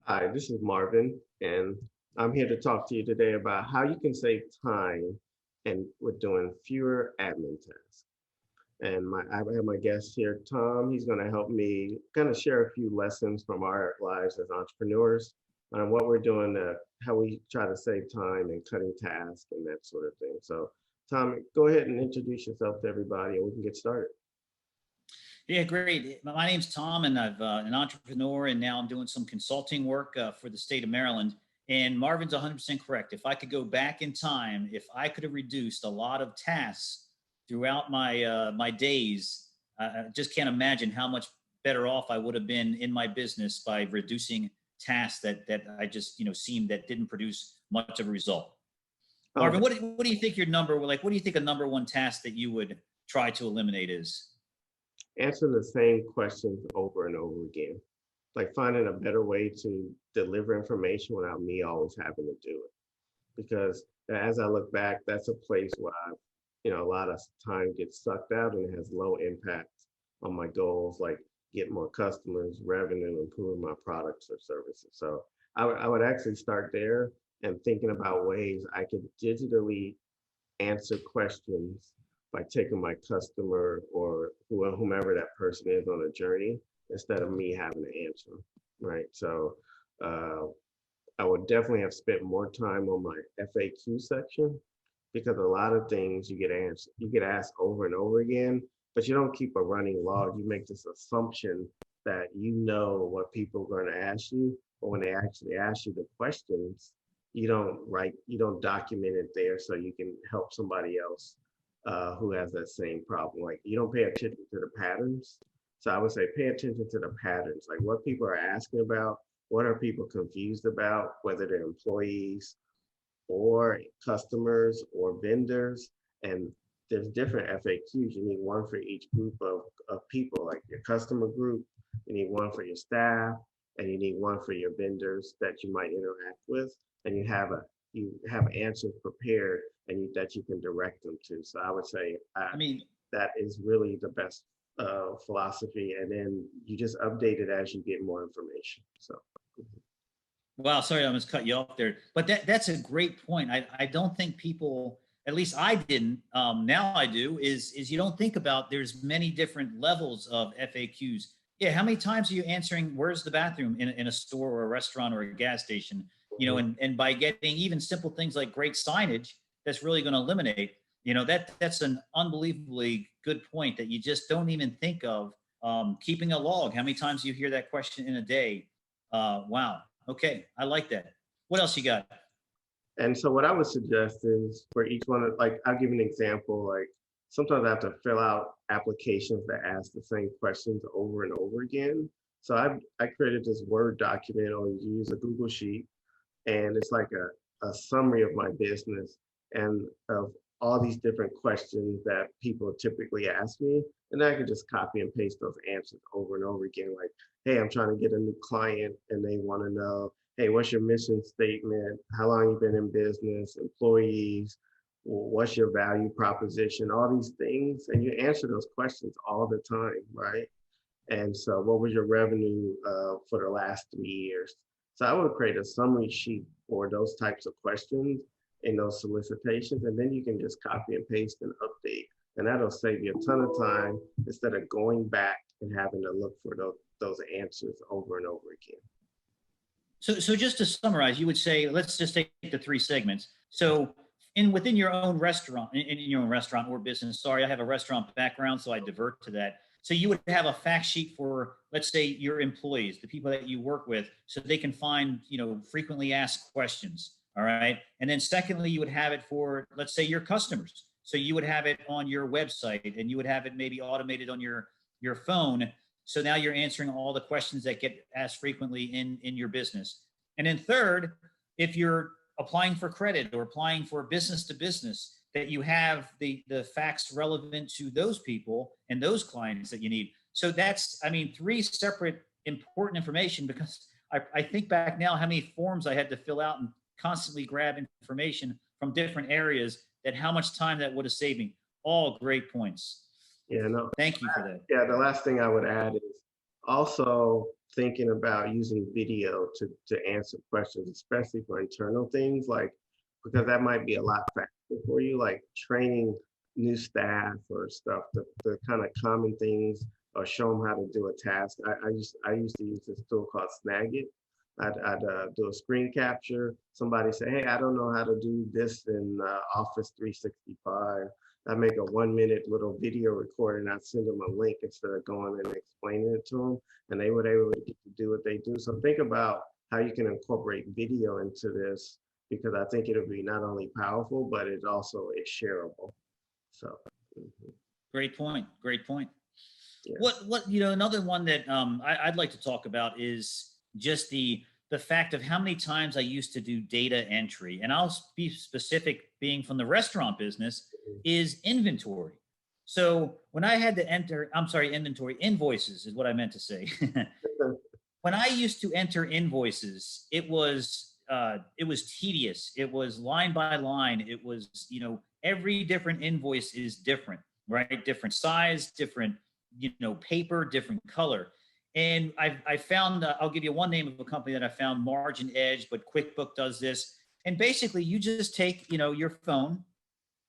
Hi, this is Marvin, and I'm here to talk to you today about how you can save time and with doing fewer admin tasks. I have my guest here, Tom. He's going to help me kind of share a few lessons from our lives as entrepreneurs on what we're doing, how we try to save time and cutting tasks and that sort of thing. So, Tom, go ahead and introduce yourself to everybody, and we can get started. Yeah, great. My name's Tom, and I'm an entrepreneur, and now I'm doing some consulting work for the state of Maryland. And Marvin's 100% correct. If I could go back in time, if I could have reduced a lot of tasks throughout my days, I just can't imagine how much better off I would have been in my business by reducing tasks that I just seemed that didn't produce much of a result. Oh, Marvin, what do you think your number like? What do you think a number one task that you would try to eliminate is? answer the same questions over and over again. Like finding a better way to deliver information without me always having to do it. Because as I look back, that's a place where a lot of time gets sucked out and it has low impact on my goals, like get more customers, revenue, improving my products or services. So I would actually start there and thinking about ways I could digitally answer questions by taking my customer or whomever that person is on a journey instead of me having to answer, right? So uh, I would definitely have spent more time on my FAQ section because a lot of things you get asked over and over again, but you don't keep a running log. You make this assumption that you know what people are going to ask you, but when they actually ask you the questions, you don't document it there so you can help somebody else who has that same problem. Like you don't pay attention to the patterns. So I would say pay attention to the patterns, like what people are asking about, what are people confused about, whether they're employees or customers or vendors. And there's different FAQs. You need one for each group of people, like your customer group, you need one for your staff, and you need one for your vendors that you might interact with. And you have answers prepared that you can direct them to. So I would say I mean, that is really the best philosophy. And then you just update it as you get more information. So wow, sorry, I almost cut you off there. But that's a great point. I don't think people, at least I didn't, now I do, is you don't think about there's many different levels of FAQs. Yeah, how many times are you answering where's the bathroom in a store or a restaurant or a gas station? And by getting even simple things like great signage, that's really going to eliminate, that's an unbelievably good point that you just don't even think of. Keeping a log, how many times do you hear that question in a day? Wow. Okay, I like that. What else you got? And so what I would suggest is for each one of like I'll give you an example. Like sometimes I have to fill out applications that ask the same questions over and over again. So I created this Word document or use a Google Sheet, and it's like a summary of my business and of all these different questions that people typically ask me. And I can just copy and paste those answers over and over again. Like, hey, I'm trying to get a new client and they want to know, hey, what's your mission statement? How long you been in business? Employees? What's your value proposition? All these things. And you answer those questions all the time, right? And so, what was your revenue for the last 3 years? So, I would create a summary sheet for those types of questions in those solicitations, and then you can just copy and paste and update. And that'll save you a ton of time instead of going back and having to look for those answers over and over again. So just to summarize, you would say, let's just take the three segments. So within your own restaurant, in your own restaurant or business, sorry, I have a restaurant background, so I divert to that. So you would have a fact sheet for, let's say, your employees, the people that you work with, so they can find, frequently asked questions. All right. And then secondly, you would have it for, let's say, your customers. So you would have it on your website and you would have it maybe automated on your phone. So now you're answering all the questions that get asked frequently in your business. And then third, if you're applying for credit or applying for business to business, that you have the facts relevant to those people and those clients that you need. So that's, I mean, three separate important information, because I think back now how many forms I had to fill out and constantly grab information from different areas, that how much time that would have saved me. All great points. Yeah, no, Thank you for that. yeah, the last thing I would add is also thinking about using video to answer questions, especially for internal things, like, because that might be a lot faster for you, like training new staff or stuff, the kind of common things, or show them how to do a task. I used to use this tool called Snagit. I'd do a screen capture. Somebody say, "Hey, I don't know how to do this in Office 365." I make a 1 minute little video recording. I send them a link instead of going and explaining it to them, and they were able to get to do what they do. So think about how you can incorporate video into this, because I think it'll be not only powerful, but it also is shareable. So, Great point. Great point. yeah. What another one that I'd like to talk about is just the fact of how many times I used to do data entry, and I'll be specific, being from the restaurant business, is inventory. So when I had to enter, I'm sorry, inventory, invoices is what I meant to say. When I used to enter invoices, it was tedious. It was line by line. It was, every different invoice is different, right? Different size, different, paper, different color. And I found, I'll give you one name of a company that I found, Margin Edge, but QuickBook does this. And basically you just take, your phone,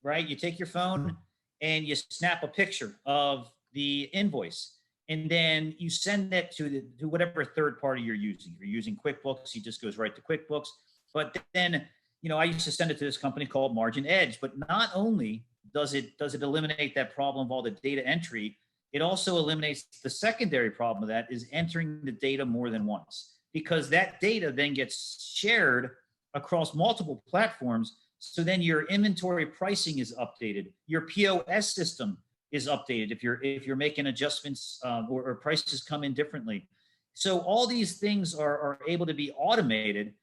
right? You take your phone and you snap a picture of the invoice. And then you send that to whatever third party you're using. If you're using QuickBooks, he just goes right to QuickBooks. But then, I used to send it to this company called Margin Edge. But not only does it eliminate that problem of all the data entry, it also eliminates the secondary problem of that, is entering the data more than once, because that data then gets shared across multiple platforms. So then your inventory pricing is updated. Your POS system is updated if you're making adjustments, or prices come in differently. So all these things are able to be automated.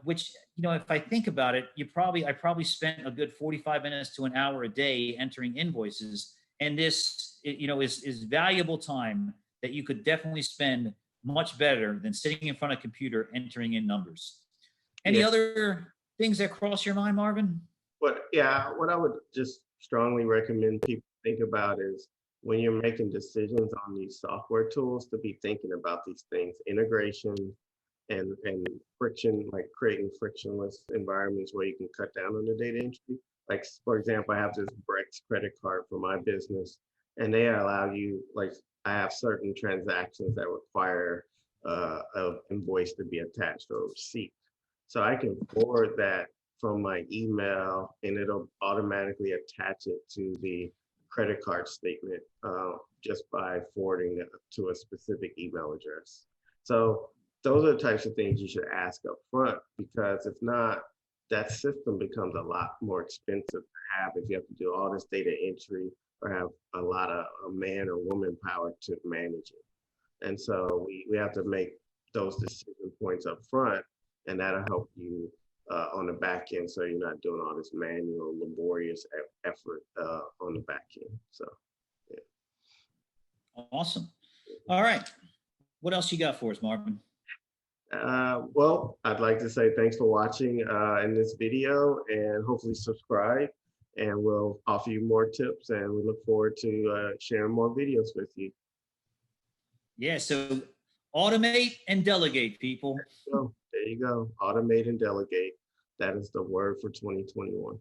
Which, if I think about it, I probably spent a good 45 minutes to an hour a day entering invoices, and this, is valuable time that you could definitely spend much better than sitting in front of a computer entering in numbers. Any other things that cross your mind, Marvin? But yeah, what I would just strongly recommend people think about is, when you're making decisions on these software tools, to be thinking about these things: integration and friction, like creating frictionless environments where you can cut down on the data entry. Like, for example, I have this Brex credit card for my business, and they allow you, like, I have certain transactions that require an invoice to be attached, or a receipt. So I can forward that from my email, and it'll automatically attach it to the credit card statement, just by forwarding it to a specific email address. So those are the types of things you should ask up front, because if not, that system becomes a lot more expensive to have if you have to do all this data entry, or have a lot of man or woman power to manage it. And so we have to make those decision points up front, and that'll help you on the back end, so you're not doing all this manual, laborious effort on the back end. So, yeah. Awesome. All right. What else you got for us, Marvin? Well, I'd like to say thanks for watching in this video, and hopefully subscribe, and we'll offer you more tips, and we look forward to sharing more videos with you. Yeah, so automate and delegate, people. So there you go. Automate and delegate. That is the word for 2021.